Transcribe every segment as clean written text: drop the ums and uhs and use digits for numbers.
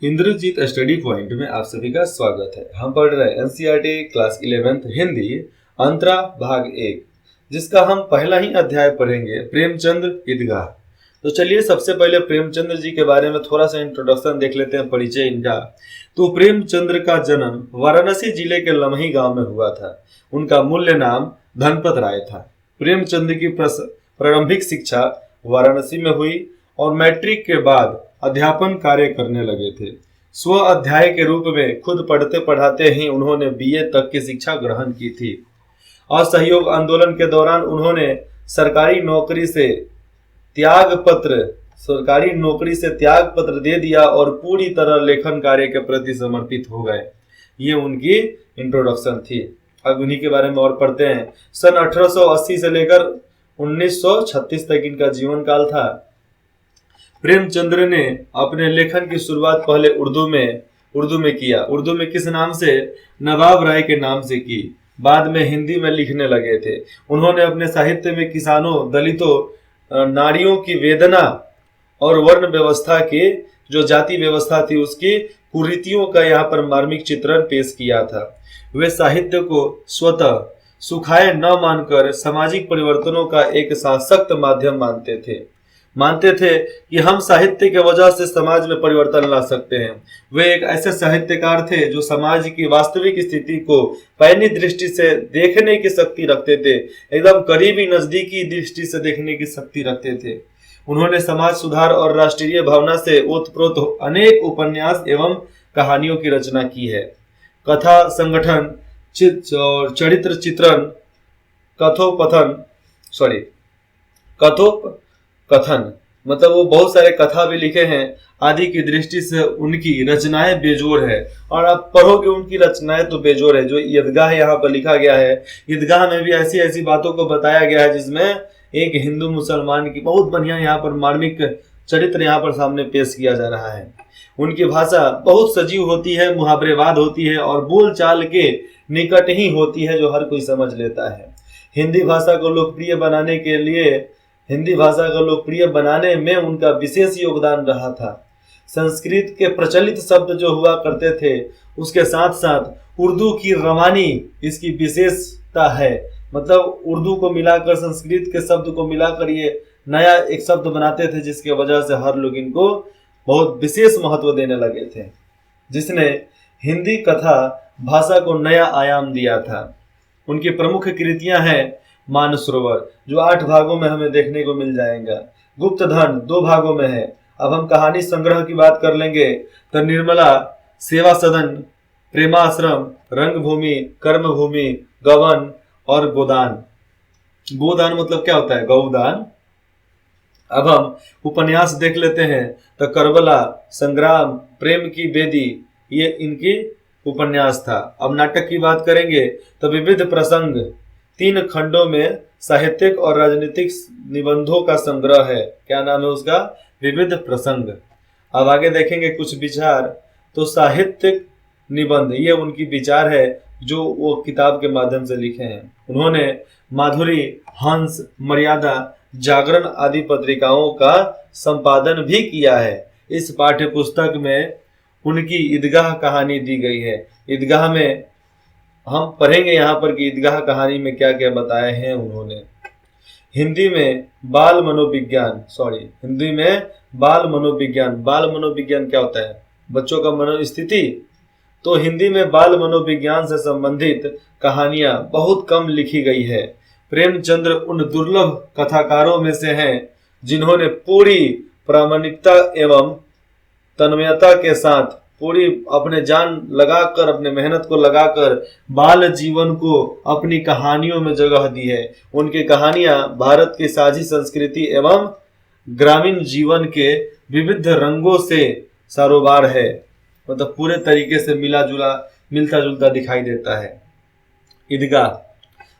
Indrajit study point में आप सभी का स्वागत है। हम पढ़ रहे हैं एनसीईआरटी क्लास 11th हिंदी अंतरा भाग 1, जिसका हम पहला ही अध्याय पढ़ेंगे, प्रेमचंद्र ईदगाह। तो चलिए सबसे पहले प्रेमचंद्र जी के बारे में थोड़ा सा इंट्रोडक्शन देख लेते हैं, परिचय इनका। तो प्रेमचंद्र का जन्म वाराणसी जिले के लमही गांव में हुआ था। उनका मूल्य नाम धनपत राय था। प्रेमचंद्र की प्रारंभिक शिक्षा वाराणसी में हुई और मैट्रिक के बाद अध्यापन कार्य करने लगे थे। स्व अध्याय के रूप में खुद पढ़ते पढ़ाते ही उन्होंने बीए तक की शिक्षा ग्रहण की थी। असहयोग आंदोलन के दौरान उन्होंने सरकारी नौकरी से त्याग पत्र दे दिया और पूरी तरह लेखन कार्य के प्रति समर्पित हो गए। ये उनकी इंट्रोडक्शन थी। अब उन्हीं के बारे में और पढ़ते हैं। सन 1880 से लेकर 1936 तक इनका जीवन काल था। प्रेमचंद्र ने अपने लेखन की शुरुआत पहले उर्दू में किया। उर्दू में किस नाम से? नवाब राय के नाम से की। बाद में हिंदी में लिखने लगे थे। उन्होंने अपने साहित्य में किसानों, दलितों, नारियों की वेदना और वर्ण व्यवस्था की जो जाति व्यवस्था थी उसकी कुरीतियों का यहाँ पर मार्मिक चित्रण पेश किया था। वे साहित्य को स्वतः सुखाए न मानकर सामाजिक परिवर्तनों का एक सशक्त माध्यम मानते थे कि हम साहित्य के वजह से समाज में परिवर्तन ला सकते हैं। वे एक ऐसे साहित्यकार थे जो समाज की वास्तविक स्थिति को पैनी दृष्टि से देखने की शक्ति रखते थे, एकदम करीबी नजदीकी दृष्टि से देखने की शक्ति रखते थे। उन्होंने समाज सुधार और राष्ट्रीय भावना से ओतप्रोत अनेक उपन्यास एवं कहानियों की रचना की है। कथा संगठन, चरित्र चित्रण, कथन मतलब वो बहुत सारे कथा भी लिखे हैं आदि की दृष्टि से उनकी रचनाएं बेजोड़ है। और आप पढ़ोगे उनकी रचनाएं तो बेजोड़ है। जो ईदगाह यहाँ पर लिखा गया है, ईदगाह में भी ऐसी ऐसी बातों को बताया गया है जिसमें एक हिंदू मुसलमान की बहुत बढ़िया यहाँ पर मार्मिक चरित्र यहाँ पर सामने पेश किया जा रहा है। उनकी भाषा बहुत सजीव होती है, मुहावरेवाद होती है और बोल चाल के निकट ही होती है जो हर कोई समझ लेता है। हिंदी भाषा को लोकप्रिय बनाने में उनका विशेष योगदान रहा था। संस्कृत के प्रचलित शब्द जो हुआ करते थे उसके साथ साथ उर्दू की रवानी इसकी विशेषता है। मतलब उर्दू को मिलाकर, संस्कृत के शब्द को मिलाकर ये नया एक शब्द बनाते थे, जिसके वजह से हर लोग इनको बहुत विशेष महत्व देने लगे थे, जिसने हिंदी कथा भाषा को नया आयाम दिया था। उनकी प्रमुख कृतियां हैं मानसरोवर जो 8 भागों में हमें देखने को मिल जाएगा। गुप्तधन 2 भागों में है। अब हम कहानी संग्रह की बात कर लेंगे तो निर्मला, सेवा सदन, प्रेमाश्रम, रंगभूमि, कर्मभूमि, गवन और गोदान। गोदान मतलब क्या होता है? गौदान। अब हम उपन्यास देख लेते हैं तो करबला, संग्राम, प्रेम की बेदी, ये इनकी उपन्यास था। अब नाटक की बात करेंगे तो विविध प्रसंग 3 खंडों में साहित्यिक और राजनीतिक निबंधों का संग्रह है। क्या नाम है उसका? विविध प्रसंग। अब आगे देखेंगे कुछ विचार। तो साहित्यिक निबंध ये उनकी विचार है जो वो किताब के माध्यम से लिखे हैं। उन्होंने माधुरी, हंस, मर्यादा, जागरण आदि पत्रिकाओं का संपादन भी किया है। इस पाठ्य पुस्तक में उनकी ईदगाह कहानी दी गई है। ईदगाह में हम पढ़ेंगे यहाँ पर कि ईदगाह कहानी में क्या क्या बताए हैं उन्होंने। हिंदी में बाल मनोविज्ञान क्या होता है? बच्चों का मनोस्थिति। तो हिंदी में बाल मनोविज्ञान से संबंधित कहानियां बहुत कम लिखी गई है। प्रेमचंद्र उन दुर्लभ कथाकारों में से हैं जिन्होंने पूरी प्रामाणिकता एवं तन्मयता के साथ पूरी अपने जान लगाकर, अपने मेहनत को लगाकर बाल जीवन को अपनी कहानियों में जगह दी है। उनकी कहानियां भारत की साझी संस्कृति एवं ग्रामीण जीवन के विविध रंगों से सरोबार है। मतलब पूरे तरीके से मिलता जुलता दिखाई देता है। ईदगाह।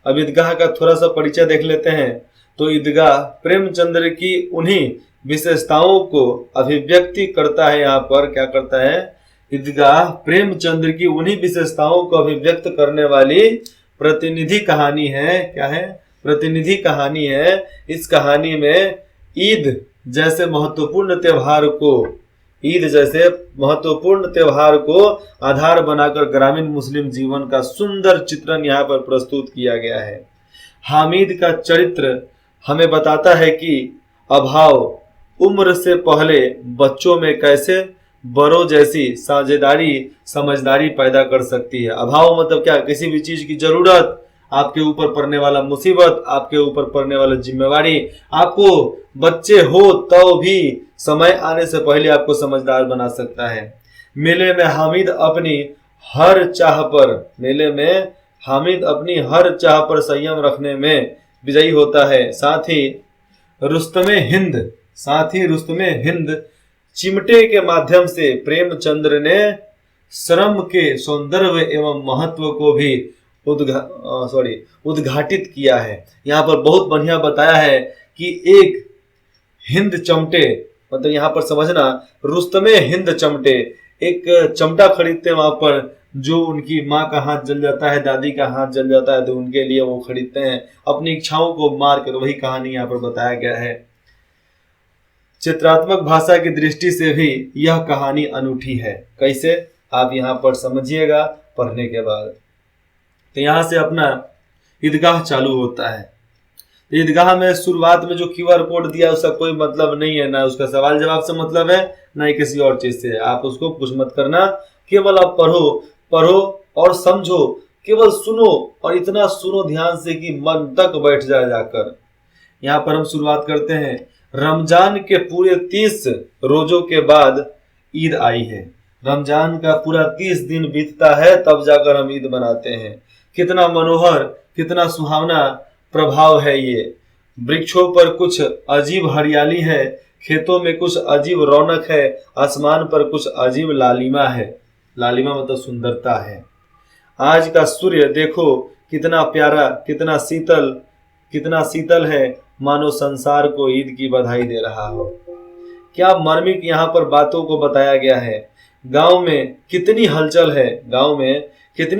अब ईदगाह का थोड़ा सा परिचय देख लेते हैं। तो ईदगाह प्रेमचंद्र की उन्हीं विशेषताओं को अभिव्यक्ति करता है। यहाँ पर क्या करता है? ईदगाह प्रेमचंद्र की उन्हीं विशेषताओं को अभिव्यक्त करने वाली प्रतिनिधि कहानी है। क्या है? प्रतिनिधि कहानी है। इस कहानी में ईद जैसे महत्वपूर्ण त्योहार को ईद जैसे महत्वपूर्ण त्योहार को आधार बनाकर ग्रामीण मुस्लिम जीवन का सुंदर चित्रण यहाँ पर प्रस्तुत किया गया है। हामिद का चरित्र हमें बताता है कि अभाव उम्र से पहले बच्चों में कैसे बड़ों जैसी साझेदारी समझदारी पैदा कर सकती है। अभाव मतलब क्या, किसी भी चीज की जरूरत, आपके ऊपर पड़ने वाला मुसीबत, आपके ऊपर पड़ने वाला जिम्मेवारी, आपको बच्चे हो तो भी समय आने से पहले आपको समझदार बना सकता है। मेले में हामिद अपनी हर चाह पर संयम रखने में विजयी होता है। साथ ही रुस्तमे हिंद चिमटे के माध्यम से प्रेमचंद्र ने श्रम के सौंदर्य एवं महत्व को भी उद्घाटित किया है। यहाँ पर बहुत बढ़िया बताया है कि एक हिंद चमटे, मतलब यहाँ पर समझना, रुस्तमे हिंद चमटे, एक चमटा खरीदते हैं वहां पर, जो उनकी माँ का हाथ जल जाता है, दादी का हाथ जल जाता है, तो उनके लिए वो खरीदते हैं अपनी इच्छाओं को मार कर। वही कहानी यहाँ पर बताया गया है। चित्रात्मक भाषा की दृष्टि से भी यह कहानी अनूठी है। कैसे, आप यहाँ पर समझिएगा पढ़ने के बाद। तो यहाँ से अपना ईदगाह चालू होता है। तो ईदगाह में शुरुआत में जो क्यूआर कोड दिया उसका कोई मतलब नहीं है, ना उसका सवाल जवाब से मतलब है, ना ही किसी और चीज से। आप उसको कुछ मत करना, केवल आप पढ़ो और समझो, केवल सुनो, और इतना सुनो ध्यान से कि मन तक बैठ जाए जाकर। यहाँ पर हम शुरुआत करते हैं। रमजान के पूरे 30 रोजों के बाद ईद आई है। रमजान का पूरा 30 दिन बीतता है तब जाकर हम ईद मनाते हैं। कितना मनोहर, कितना सुहावना प्रभाव है ये। वृक्षों पर कुछ अजीब हरियाली है, खेतों में कुछ अजीब रौनक है, आसमान पर कुछ अजीब लालिमा है। लालिमा मतलब सुंदरता है। आज का सूर्य देखो कितना प्यारा, कितना शीतल है, मानो संसार को ईद की बधाई दे रहा हो। क्या मार्मिक यहाँ पर बातों को बताया गया है। गांव में कितनी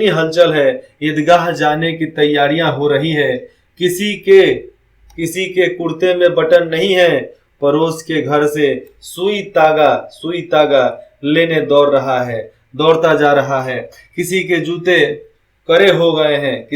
हलचल है। ईदगाह जाने की तैयारियां हो रही है। किसी के कुर्ते में बटन नहीं है। पड़ोस के घर से सुई तागा लेने दौड़ता जा रहा है। किसी के जूते करे हो गए हैं।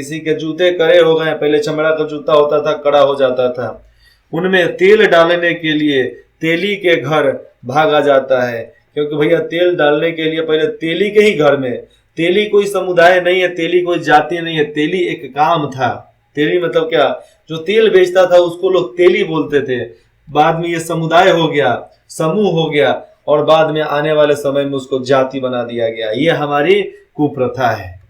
पहले चमड़ा का जूता होता था, कड़ा हो जाता था। उनमें तेल डालने के लिए तेली के घर भागा जाता है, क्योंकि भैया तेल डालने के लिए पहले तेली के ही घर में। तेली कोई समुदाय नहीं है, तेली कोई जाति नहीं है, तेली एक काम था। तेली मतलब क्या, जो तेल बेचता था उसको लोग तेली बोलते थे। बाद में ये समुदाय हो गया, समूह हो गया, और बाद में आने वाले समय में उसको जाति बना दिया गया। ये हमारी कुप्रथा है।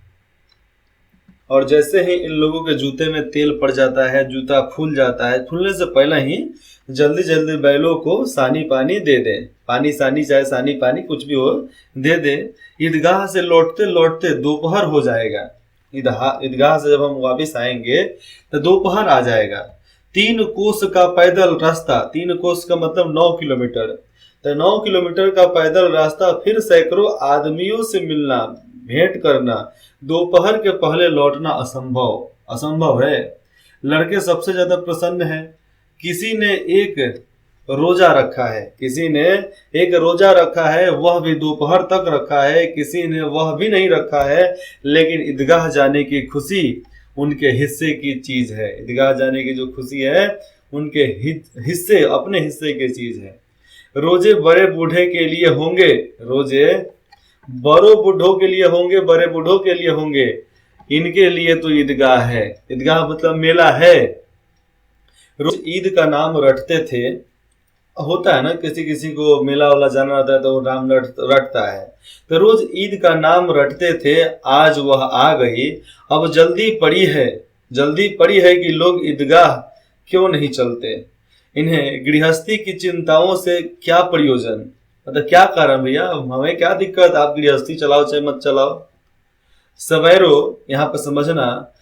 और जैसे ही इन लोगों के जूते में तेल पड़ जाता है, जूता फूल जाता है, फूलने से पहले ही जल्दी बैलों को सानी पानी दे दे। पानी सानी, चाहे सानी पानी कुछ भी हो, दे दे। ईदगाह से लौटते दोपहर हो जाएगा। ईदगाह से जब हम वापस आएंगे तो दोपहर आ जाएगा। 3 कोस का पैदल रास्ता, 3 कोस का मतलब 9 किलोमीटर। तो 9 किलोमीटर का पैदल रास्ता, फिर सैकड़ों आदमियों से मिलना, भेंट करना, दोपहर के पहले लौटना असंभव है। लड़के सबसे ज्यादा प्रसन्न हैं। किसी ने एक रोजा रखा है, वह भी दोपहर तक रखा है। किसी ने वह भी नहीं रखा है, लेकिन ईदगाह जाने की खुशी उनके हिस्से की चीज है। ईदगाह जाने की जो खुशी है उनके अपने हिस्से की चीज है। रोजे बड़े बूढ़े के लिए होंगे, इनके लिए तो ईदगाह है। ईदगाह मतलब मेला है। रोज ईद का नाम रटते थे। होता है ना, किसी को मेला वाला जाना रहता है तो वो नाम रटता है। तो रोज ईद का नाम रटते थे। आज वह आ गई। अब जल्दी पड़ी है कि लोग ईदगाह क्यों नहीं चलते। इन्हें गृहस्थी की चिंताओं से क्या प्रयोजन, मतलब क्या कारण भैया, हमें क्या दिक्कत, आप गृहस्थी चलाओ चाहे मत चलाओ। सवेरो यहाँ पर समझना,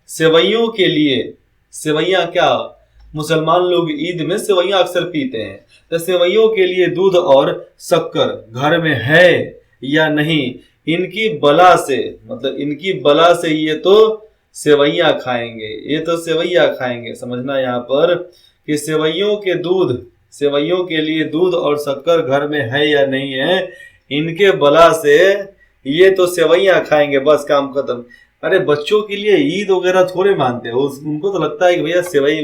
सेवैयों के लिए, सेवैयाँ क्या, मुसलमान लोग ईद में सेवैयाँ अक्सर पीते हैं। तो सेवैयों के लिए दूध और शक्कर घर में है या नहीं, इनकी बला से ये तो सेवैयाँ खाएंगे। समझना यहाँ पर कि सेवैयों के दूध सेवइयों के लिए दूध और शक्कर घर में है या नहीं है, इनके बला से ये तो सेवइयां खाएंगे, बस काम खत्म। अरे बच्चों के लिए ईद वगैरह थोड़े मानते हो, उनको तो लगता है कि भैया सेवई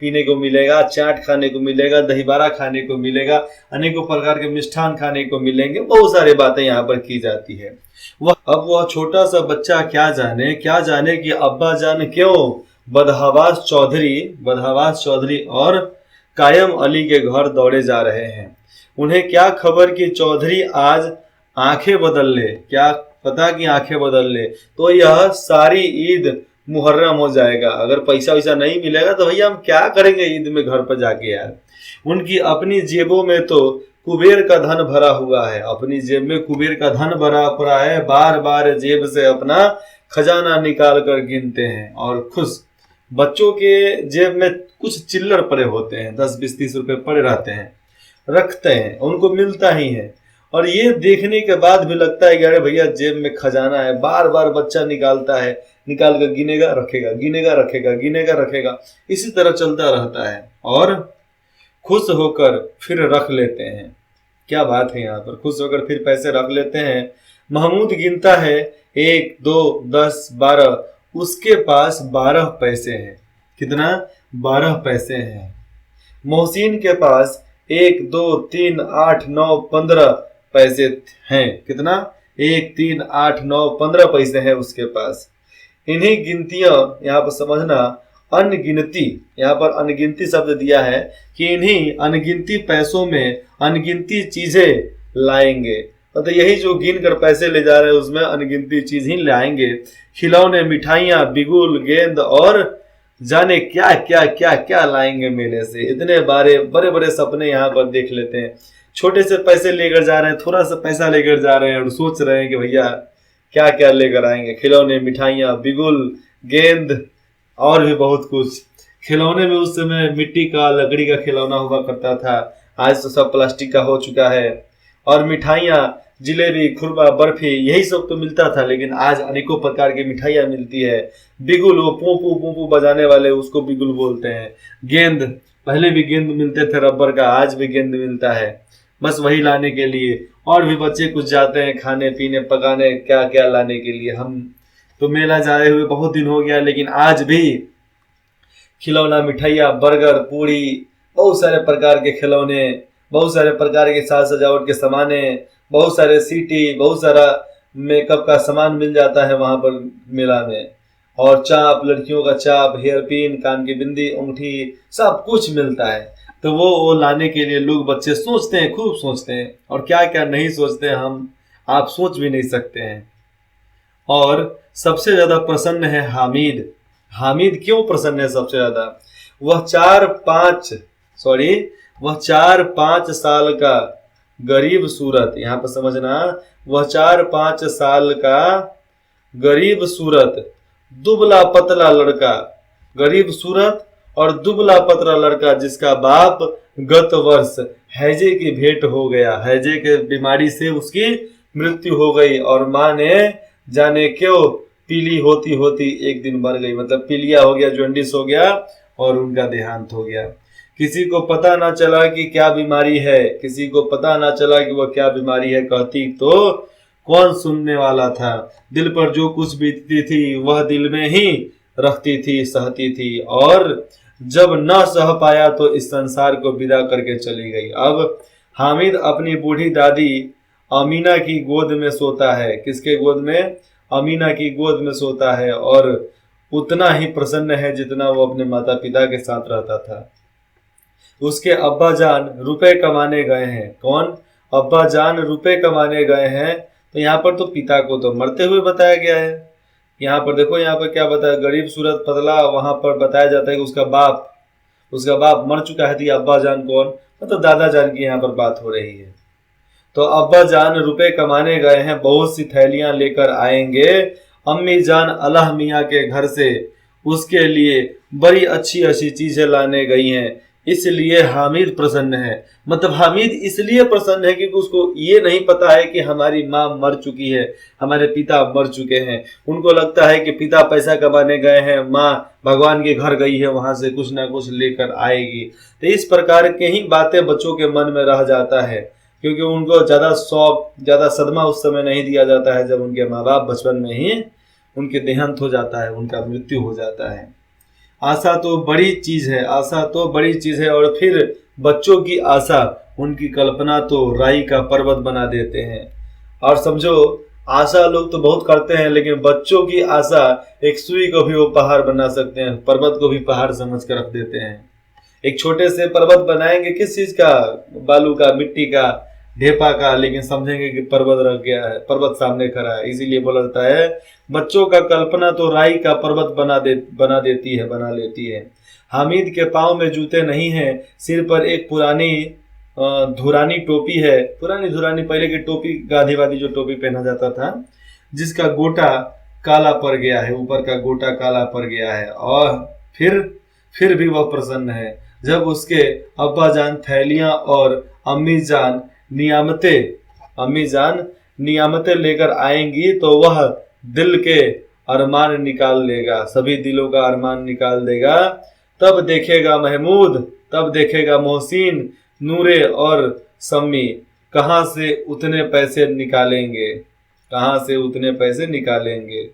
पीने को मिलेगा, चाट खाने को मिलेगा, दही बारा खाने को मिलेगा, अनेकों प्रकार के मिष्ठान खाने को मिलेंगे, बहुत सारी बातें यहाँ पर की जाती है। वह छोटा सा बच्चा क्या जाने कि अब्बा जान क्यों बदहवास चौधरी और कायम अली के घर दौड़े जा रहे हैं। उन्हें क्या खबर कि चौधरी आज आंखें बदल ले, क्या पता कि आंखें बदल ले तो यह सारी ईद मुहर्रम हो जाएगा। अगर पैसा वैसा नहीं मिलेगा तो भैया हम क्या करेंगे ईद में घर पर जाके यार। उनकी अपनी जेबों में तो कुबेर का धन भरा हुआ है, अपनी जेब में कुबेर का धन भरा पड़ा है, बार बार जेब से अपना खजाना निकाल कर गिनते हैं और खुश। बच्चों के जेब में कुछ चिल्लर पड़े होते हैं, 10 20 30 रुपए पड़े रहते हैं, रखते हैं, उनको मिलता ही है। और ये देखने के बाद भी लगता है कि अरे भैया जेब में खजाना है, बार बार बच्चा निकालता है, निकाल कर गिनेगा रखेगा, गिनेगा रखेगा, गिनेगा रखेगा, इसी तरह चलता रहता है और खुश होकर फिर रख लेते हैं। क्या बात है, यहाँ पर खुश होकर फिर पैसे रख लेते हैं। महमूद गिनता है 1 2 10 12, उसके पास 12 पैसे हैं। कितना? 12 पैसे हैं। मोहसिन के पास 1 2 3 8 9 15 पैसे हैं। कितना? 1 3 8 9 15 पैसे हैं उसके पास। इन्हीं गिनतियां, यहाँ पर समझना अनगिनती, यहाँ पर अनगिनती शब्द दिया है कि इन्हीं अनगिनती पैसों में अनगिनती चीजें लाएंगे। मतलब यही जो गिन कर पैसे ले जा रहे हैं उसमें अनगिनती चीज ही लाएंगे। खिलौने, मिठाइयाँ, बिगुल, गेंद और जाने क्या क्या क्या क्या लाएंगे मेले से। इतने बड़े बड़े सपने यहाँ पर देख लेते हैं। छोटे से पैसे लेकर जा रहे हैं, थोड़ा सा पैसा लेकर जा रहे हैं और सोच रहे हैं कि भैया क्या क्या लेकर आएंगे। खिलौने, मिठाइयाँ, बिगुल, गेंद और भी बहुत कुछ। खिलौने में उस समय मिट्टी का, लकड़ी का खिलौना हुआ करता था, आज तो सब प्लास्टिक का हो चुका है। और मिठाइयाँ, जिलेबी, खुरबा, बर्फी, यही सब तो मिलता था, लेकिन आज अनेकों प्रकार की मिठाइयाँ मिलती है। बिगुल, वो पोंपू पोंपू बजाने वाले, उसको बिगुल बोलते हैं। गेंद, पहले भी गेंद मिलते थे रबर का, आज भी गेंद मिलता है, बस वही लाने के लिए। और भी बच्चे कुछ जाते हैं खाने पीने पकाने, क्या क्या लाने के लिए। हम तो मेला जाए हुए बहुत दिन हो गया, लेकिन आज भी खिलौना, मिठाइयाँ, बर्गर, पूड़ी, बहुत सारे प्रकार के खिलौने, बहुत सारे प्रकार के साज सजावट के सामाने, बहुत सारे सीटी, बहुत सारा मेकअप का सामान मिल जाता है वहां पर मेला में। और चाप, लड़कियों का चाप, हेयर पिन, कान की बिंदी, अंगूठी, सब कुछ मिलता है। तो वो लाने के लिए लोग, बच्चे सोचते हैं, खूब सोचते हैं, और क्या क्या नहीं सोचते हैं हम, आप सोच भी नहीं सकते हैं। और सबसे ज्यादा प्रसन्न है हामिद। हामिद क्यों प्रसन्न है सबसे ज्यादा? वह 4-5 साल का गरीब सूरत, यहाँ पर समझना, वह 4-5 साल का गरीब सूरत, दुबला पतला लड़का, गरीब सूरत और दुबला पतला लड़का, जिसका बाप गत वर्ष हैजे की भेंट हो गया, हैजे के बीमारी से उसकी मृत्यु हो गई, और माँ ने जाने क्यों पीली होती होती एक दिन मर गई। मतलब पीलिया हो गया, जॉन्डिस हो गया और उनका देहांत हो गया। किसी को पता ना चला कि क्या बीमारी है, किसी को पता ना चला कि वह क्या बीमारी है, कहती तो कौन सुनने वाला था। दिल पर जो कुछ बीतती थी वह दिल में ही रखती थी, सहती थी, और जब न सह पाया तो इस संसार को विदा करके चली गई। अब हामिद अपनी बूढ़ी दादी अमीना की गोद में सोता है। किसके गोद में? अमीना की गोद में सोता है, और उतना ही प्रसन्न है जितना वो अपने माता पिता के साथ रहता था। उसके अब्बा जान रुपए कमाने गए हैं। कौन? अब्बा जान रुपए कमाने गए हैं। तो यहाँ पर तो पिता को तो मरते हुए बताया गया है। यहाँ पर देखो, यहाँ पर क्या बताया, गरीब सूरत पतला, वहां पर बताया जाता है कि उसका बाप मर चुका है। तो अब्बा जान कौन? मतलब दादा जान की यहाँ पर बात हो रही है। तो अब्बा जान रुपए कमाने गए हैं, बहुत सी थैलियां लेकर आएंगे। अम्मी जान अल्लाह मियाँ के घर से उसके लिए बड़ी अच्छी अच्छी चीजें लाने गई हैं। इसलिए हामिद प्रसन्न है। मतलब हामिद इसलिए प्रसन्न है क्योंकि उसको ये नहीं पता है कि हमारी माँ मर चुकी है, हमारे पिता मर चुके हैं। उनको लगता है कि पिता पैसा कमाने गए हैं, माँ भगवान के घर गई है, वहां से कुछ ना कुछ लेकर आएगी। तो इस प्रकार के ही बातें बच्चों के मन में रह जाता है, क्योंकि उनको ज्यादा शौक, ज्यादा सदमा उस समय नहीं दिया जाता है जब उनके माँ बाप बचपन में ही उनके देहांत हो जाता है, उनका मृत्यु हो जाता है। आशा तो बड़ी चीज है, आशा तो बड़ी चीज है। और फिर बच्चों की आशा, उनकी कल्पना तो राई का पर्वत बना देते हैं। और समझो, आशा लोग तो बहुत करते हैं, लेकिन बच्चों की आशा एक सुई को भी वो पहाड़ बना सकते हैं, पर्वत को भी पहाड़ समझ कर रख देते हैं। एक छोटे से पर्वत बनाएंगे, किस चीज का, बालू का, मिट्टी का, ढेपा का, लेकिन समझेंगे कि पर्वत रख गया है, पर्वत सामने खड़ा है। इसीलिए बोला जाता है बच्चों का कल्पना तो राई का पर्वत बना लेती है। हामिद के पाँव में जूते नहीं हैं, सिर पर एक पुरानी धुरानी टोपी है। पुरानी धुरानी, पहले की टोपी, गांधीवादी जो टोपी पहना जाता था, जिसका गोटा काला पड़ गया है, ऊपर का गोटा काला पड़ गया है। और फिर भी वह प्रसन्न है। जब उसके अब्बा जान थैलियां और अम्मी जान नियामतें लेकर आएंगी तो वह दिल के अरमान निकाल लेगा, सभी दिलों का अरमान निकाल देगा। तब देखेगा महमूद, तब देखेगा मोहसिन, नूरे और सम्मी कहाँ से उतने पैसे निकालेंगे, कहाँ से उतने पैसे निकालेंगे।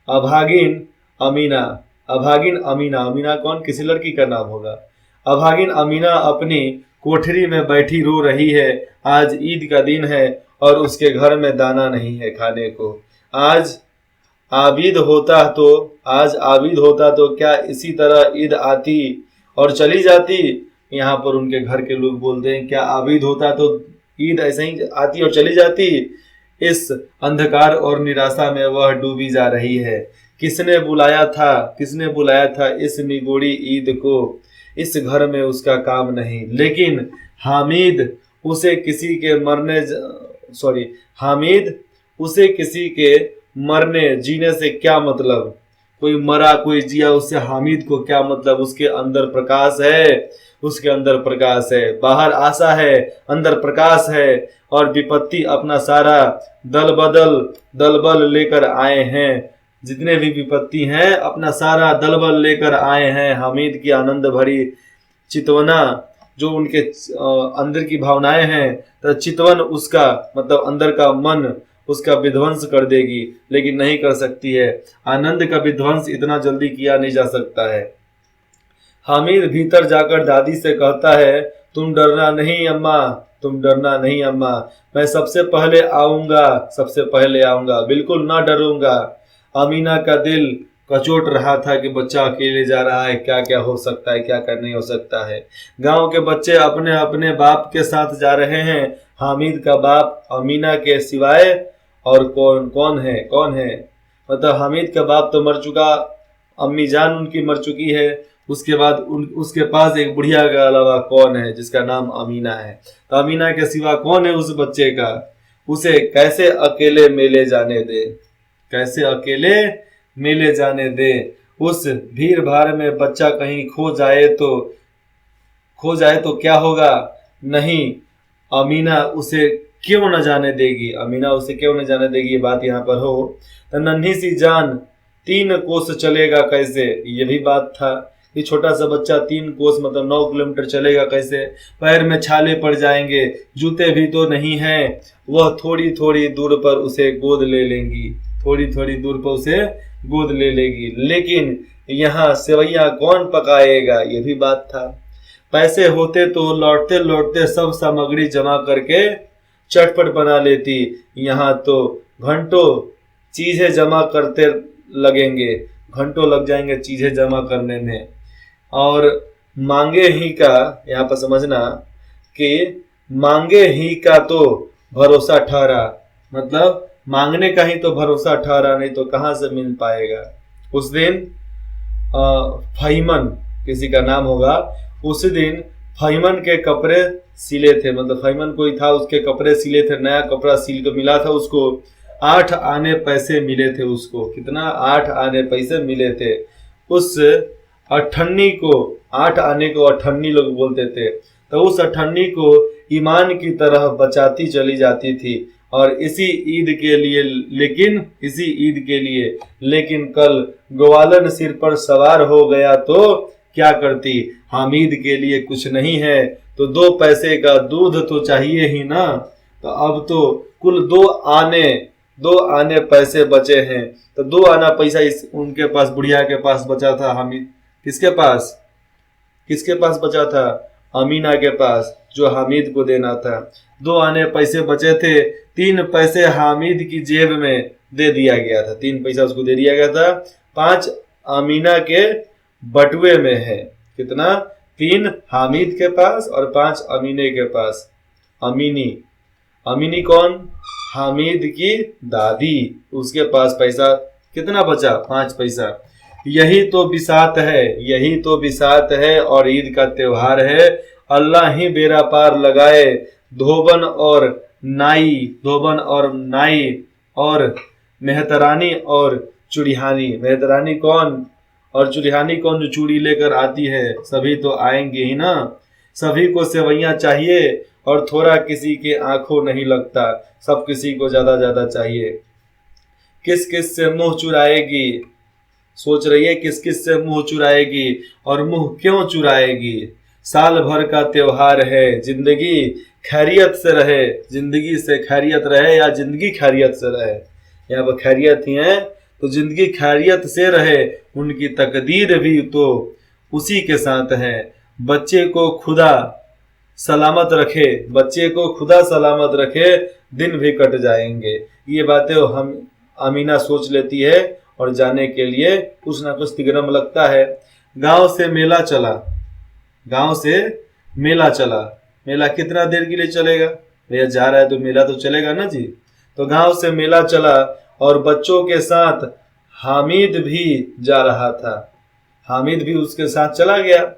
अभागिन अमीना, अमीना कौन, किसी लड़की का नाम होगा। अभागिन अमीना अपनी कोठरी में बैठी रो रही है। आज ईद का दिन है और उसके घर में दाना नहीं है खाने को। आज आबिद होता तो क्या इसी तरह ईद आती और चली जाती। यहाँ पर उनके घर के लोग बोलते हैं, क्या आबिद होता तो ईद ऐसे ही आती और चली जाती। इस अंधकार और निराशा में वह डूबी जा रही है। किसने बुलाया था इस निगोड़ी ईद को, इस घर में उसका काम नहीं। लेकिन हामिद उसे किसी के मरने जीने से क्या मतलब। कोई मरा कोई जिया, उससे हामिद को क्या मतलब। उसके अंदर प्रकाश है, बाहर आशा है, अंदर प्रकाश है। और विपत्ति अपना सारा दल बल लेकर आए हैं। जितने भी विपत्ति हैं अपना सारा दल बल लेकर आए हैं। हामिद की आनंद भरी चितवना, जो उनके अंदर की भावनाएं हैं, तो चितवन उसका मतलब अंदर का मन उसका विध्वंस कर देगी, लेकिन नहीं कर सकती है। आनंद का विध्वंस इतना जल्दी किया नहीं जा सकता है। हामिद भीतर जाकर दादी से कहता है, तुम डरना नहीं अम्मा, मैं सबसे पहले आऊंगा, बिल्कुल ना डरूंगा। अमीना का दिल कचोट रहा था कि बच्चा अकेले जा रहा है, क्या क्या हो सकता है, क्या क्या नहीं हो सकता है। गांव के बच्चे अपने अपने बाप के साथ जा रहे हैं। हामिद का बाप अमीना के सिवाय और कौन है। मतलब हामिद का बाप तो मर चुका, अम्मी जान उनकी मर चुकी है। उसके बाद उसके पास एक बुढ़िया के अलावा कौन है, जिसका नाम अमीना है। तो अमीना के सिवा कौन है उस बच्चे का। उसे कैसे अकेले मेले जाने दे। उस भीड़ भाड़ में बच्चा कहीं खो जाए तो क्या होगा। नहीं, अमीना उसे क्यों न जाने देगी, ये बात यहाँ पर हो। तो नन्ही सी जान 3 कोस चलेगा कैसे, ये भी बात था कि छोटा सा बच्चा 3 कोस मतलब 9 किलोमीटर चलेगा कैसे। पैर में छाले पड़ जाएंगे, जूते भी तो नहीं है। वह थोड़ी थोड़ी दूर पर उसे गोद ले लेगी, लेकिन यहाँ सेवैयां कौन पकाएगा, ये भी बात था। पैसे होते तो लौटते लौटते सब सामग्री जमा करके चटपट बना लेती। यहाँ तो घंटों चीजें जमा करते लगेंगे, घंटों लग जाएंगे चीजें जमा करने में। और मांगे ही का, यहाँ पर समझना कि मांगे ही का तो भरोसा ठहरा, मतलब मांगने का ही तो भरोसा ठहरा, नहीं तो कहाँ से मिल पाएगा। उस दिन फहीमन किसी का नाम होगा, उस दिन फहीमन के कपड़े सिले थे, मतलब फहीमन कोई था, उसके कपड़े सिले थे, नया कपड़ा सिल के मिला था उसको। 8 आने पैसे मिले थे उसको। कितना? 8 आने पैसे मिले थे। उस अठन्नी को 8 आने को अठन्नी लोग बोलते थे। तो उस अठन्नी को ईमान की तरह बचाती चली जाती थी। और इसी ईद के लिए लेकिन कल ग्वालन सिर पर सवार हो गया तो क्या करती। हामिद के लिए कुछ नहीं है तो 2 पैसे का दूध तो चाहिए ही ना। तो अब तो कुल 2 आने पैसे बचे हैं। तो 2 आना पैसा उनके पास, बुढ़िया के पास बचा था। हामिद किसके पास बचा था? अमीना के पास, जो हामिद को देना था। 2 आने पैसे बचे थे। 3 पैसे हामिद की जेब में दे दिया गया था। 3 पैसा उसको दे दिया गया था। 5 अमीना के बटुए में है। कितना? 3 हामिद के पास और 5 अमीने के पास। अमीनी कौन? हामिद की दादी। उसके पास पैसा कितना बचा? 5 पैसा। यही तो बिसात है और ईद का त्योहार है। अल्लाह ही बेड़ा पार लगाए। धोबन और नाई और मेहतरानी और चूड़िहानी। मेहतरानी कौन और चूड़िहानी कौन? जो चूड़ी लेकर आती है। सभी तो आएंगे ही ना। सभी को सेवैयां चाहिए और थोड़ा किसी के आंखों नहीं लगता। सब किसी को ज्यादा चाहिए। किस किस से मुंह चुराएगी? सोच रही है किस किस से मुंह चुराएगी और मुंह क्यों चुराएगी। साल भर का त्योहार है। जिंदगी खैरियत से रहे। जिंदगी से खैरियत रहे या जिंदगी खैरियत से रहे। यहाँ पर खैरियत ही है तो जिंदगी खैरियत से रहे। उनकी तकदीर भी तो उसी के साथ है। बच्चे को खुदा सलामत रखे। दिन भी कट जाएंगे। ये बातें हम अमीना सोच लेती है और जाने के लिए कुछ ना कुछ तिगरम लगता है। गांव से मेला चला। मेला कितना देर के लिए चलेगा भैया? जा रहा है तो मेला तो चलेगा ना जी। तो गांव से मेला चला और बच्चों के साथ हामिद भी जा रहा था। हामिद भी उसके साथ चला गया।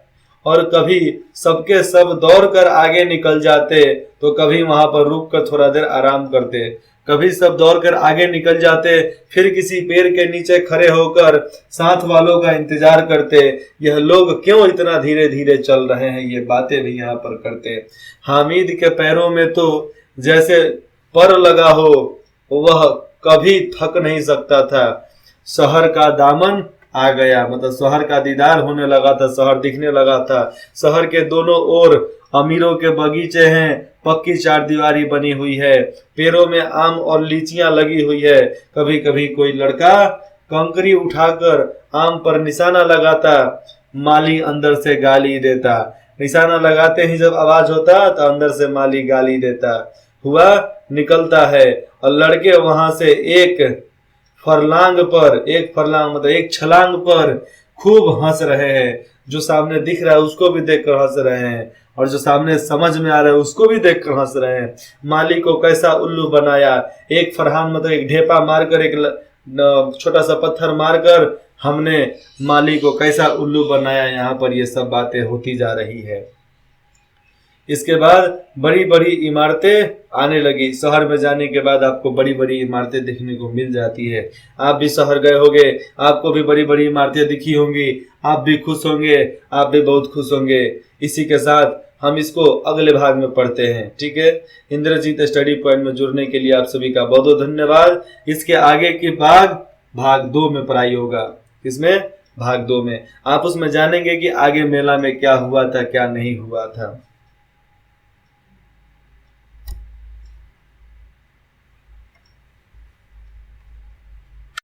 और कभी सबके सब दौड़ कर आगे निकल जाते तो कभी वहां पर रुक कर थोड़ा देर आराम करते। कभी सब दौड़कर आगे निकल जाते, फिर किसी पेड़ के नीचे खड़े होकर साथ वालों का इंतजार करते। यह लोग क्यों इतना धीरे धीरे चल रहे हैं, ये बातें भी यहाँ पर करते। हामिद के पैरों में तो जैसे पर लगा हो, वह कभी थक नहीं सकता था। शहर का दामन आ गया, मतलब शहर का दीदार होने लगा था, शहर दिखने लगा था। शहर के दोनों ओर अमीरों के बगीचे हैं, पक्की चारदीवारी बनी हुई है, पेड़ों में आम और लीचियां लगी हुई है। कभी कभी कोई लड़का कंकरी उठाकर आम पर निशाना लगाता, माली अंदर से गाली देता। निशाना लगाते ही जब आवाज होता तो अंदर से माली गाली देता। हुआ निकलता है और लड़के वहां से एक फरलांग मतलब एक छलांग पर खूब हंस रहे हैं। जो सामने दिख रहा है उसको भी देखकर हंस रहे हैं और जो सामने समझ में आ रहा है उसको भी देखकर हंस रहे हैं। माली को कैसा उल्लू बनाया, एक फरहान मतलब एक ढेपा मारकर, एक छोटा सा पत्थर मारकर हमने माली को कैसा उल्लू बनाया। यहाँ पर ये सब बातें होती जा रही है। इसके बाद बड़ी बड़ी इमारतें आने लगी। शहर में जाने के बाद आपको बड़ी बड़ी इमारतें देखने को मिल जाती है। आप भी शहर गए होंगे, आपको भी बड़ी बड़ी इमारतें दिखी होंगी, आप भी खुश होंगे, आप भी बहुत खुश होंगे। इसी के साथ हम इसको अगले भाग में पढ़ते हैं, ठीक है। इंद्रजीत स्टडी पॉइंट में जुड़ने के लिए आप सभी का बहुत बहुत धन्यवाद। इसके आगे की भाग 2 में पढ़ाई होगा। इसमें भाग 2 में आप उसमें जानेंगे कि आगे मेला में क्या हुआ था, क्या नहीं हुआ था।